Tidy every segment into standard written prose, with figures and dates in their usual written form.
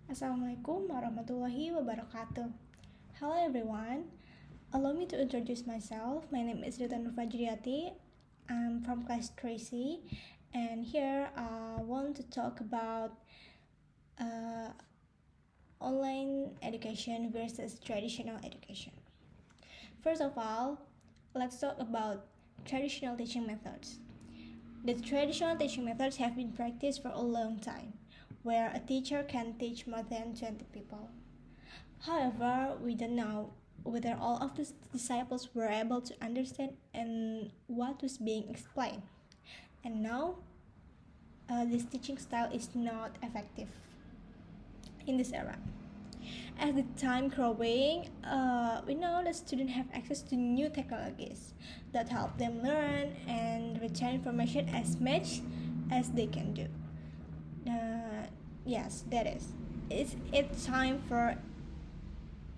Assalamualaikum warahmatullahi wabarakatuh. Hello everyone. Allow me to introduce myself. My name is Rita Nurfajriyati. I'm from class 3C, and here I want to talk about uh, online education versus traditional education. First of all, let's talk about traditional teaching methods. The traditional teaching methods have been practiced for a long time, where a teacher can teach more than 20 people. However, we don't know whether all of the disciples were able to understand and what was being explained. And now, this teaching style is not effective in this era. As the time growing, we know that students have access to new technologies that help them learn and retain information as much as they can do. Yes, that is. It's time for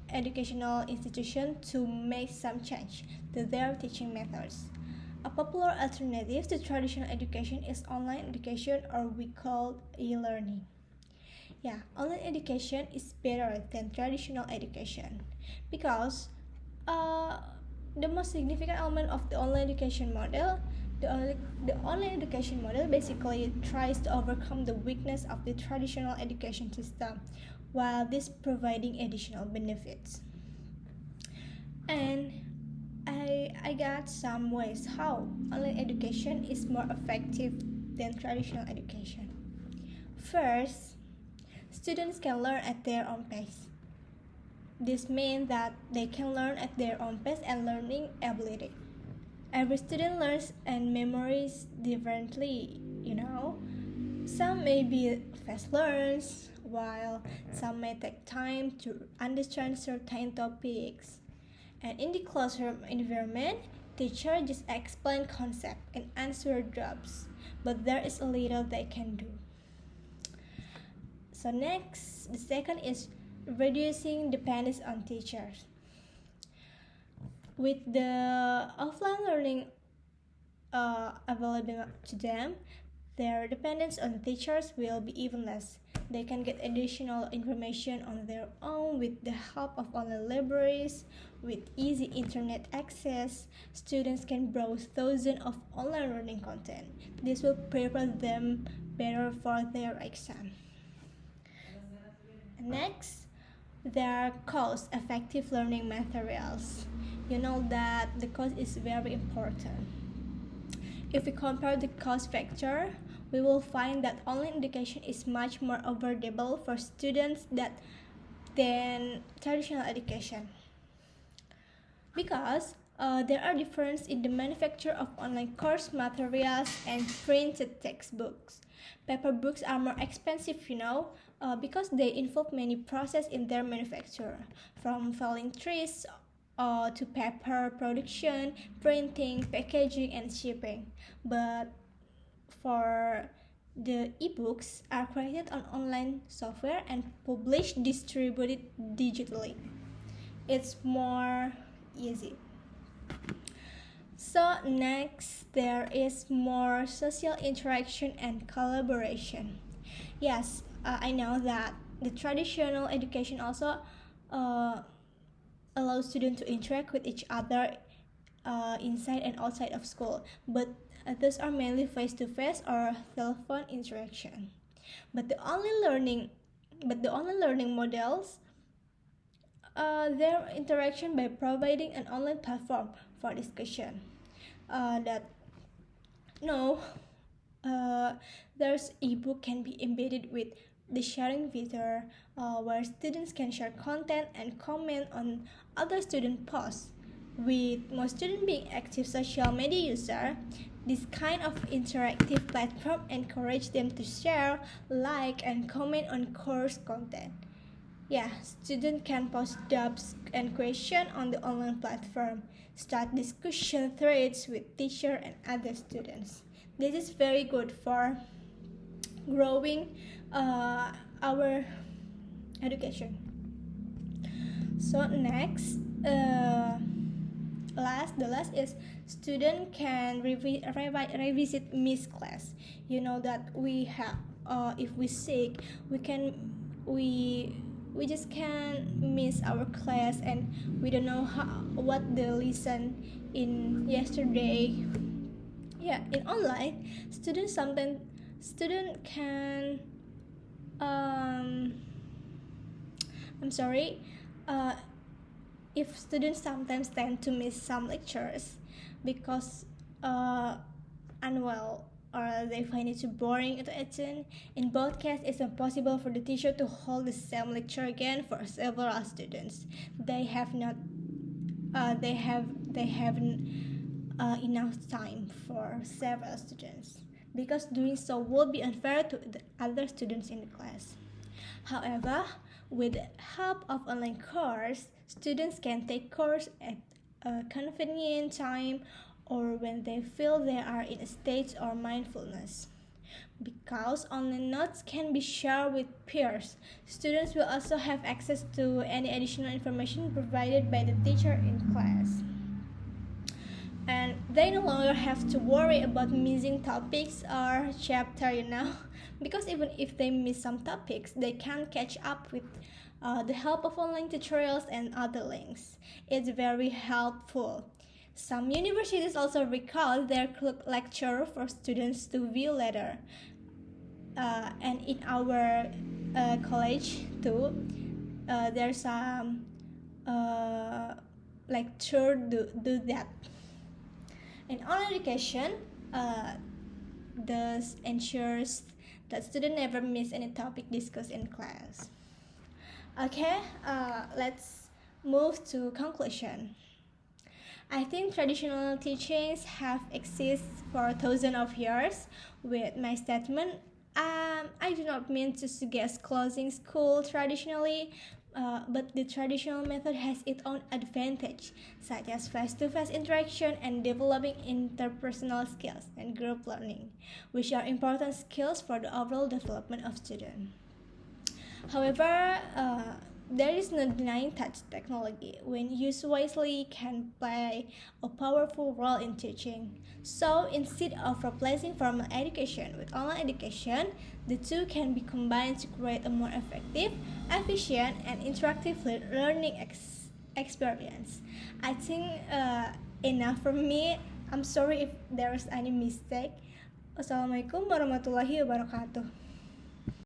educational institutions to make some change to their teaching methods. A popular alternative to traditional education is online education, or we call e-learning. Yeah, online education is better than traditional education because the most significant element of the online education model, the online education model basically tries to overcome the weakness of the traditional education system, while this providing additional benefits. And I got some ways how online education is more effective than traditional education. First, students can learn at their own pace. This means that they can learn at their own pace and learning ability. Every student learns and memorizes differently, Some may be fast learners, while some may take time to understand certain topics. And in the classroom environment, teacher just explain concept and answer jobs, but there is a little they can do. So next, the second is reducing dependence on teachers. With the offline learning available to them, their dependence on teachers will be even less. They can get additional information on their own with the help of online libraries. With easy internet access, students can browse thousands of online learning content. This will prepare them better for their exam. Next, there are cost-effective learning materials. You know that the cost is very important. If we compare the cost factor, we will find that online education is much more affordable for students than traditional education. Because there are differences in the manufacture of online course materials and printed textbooks. Paper books are more expensive, because they involve many processes in their manufacture, from felling trees to paper production, printing, packaging, and shipping. But for the ebooks are created on online software and published distributed digitally. It's more easy. So next, there is more social interaction and collaboration. Yes, I know that the traditional education also allows students to interact with each other inside and outside of school, but those are mainly face-to-face or telephone interaction. But the online learning models their interaction by providing an online platform for discussion. That no, there's ebook can be embedded with the sharing feature, where students can share content and comment on other student posts. With most students being active social media user, this kind of interactive platform encourage them to share, like, and comment on course content. Yeah, students can post doubts and questions on the online platform, start discussion threads with teacher and other students. This is very good for growing our education. So next, the last is student can revisit missed class. You know that we have if we sick, we just can miss our class, and we don't know what they listen in yesterday. Yeah, in online, student can I'm sorry, if students sometimes tend to miss some lectures because unwell, or they find it too boring to attend. In both cases, it's impossible for the teacher to hold the same lecture again for several students. They have not they haven't enough time for several students, because doing so would be unfair to the other students in the class. However, with the help of online course, students can take course at a convenient time or when they feel they are in a state of mindfulness. Because online notes can be shared with peers, students will also have access to any additional information provided by the teacher in class. And they no longer have to worry about missing topics or chapter, because even if they miss some topics, they can catch up with the help of online tutorials and other links. It's very helpful. Some universities also record their lecture for students to view later. And in our college too, there's some lecture do that. In online education, thus ensures that students never miss any topic discussed in class. Okay, let's move to conclusion. I think traditional teachings have existed for thousands of years. With my statement, I do not mean to suggest closing school traditionally, but the traditional method has its own advantage, such as face-to-face interaction and developing interpersonal skills and group learning, which are important skills for the overall development of students. However, there is no denying that technology, when used wisely, can play a powerful role in teaching. So, instead of replacing formal education with online education, the two can be combined to create a more effective, efficient, and interactive learning experience. I think enough from me. I'm sorry if there is any mistake. Wassalamualaikum warahmatullahi wabarakatuh.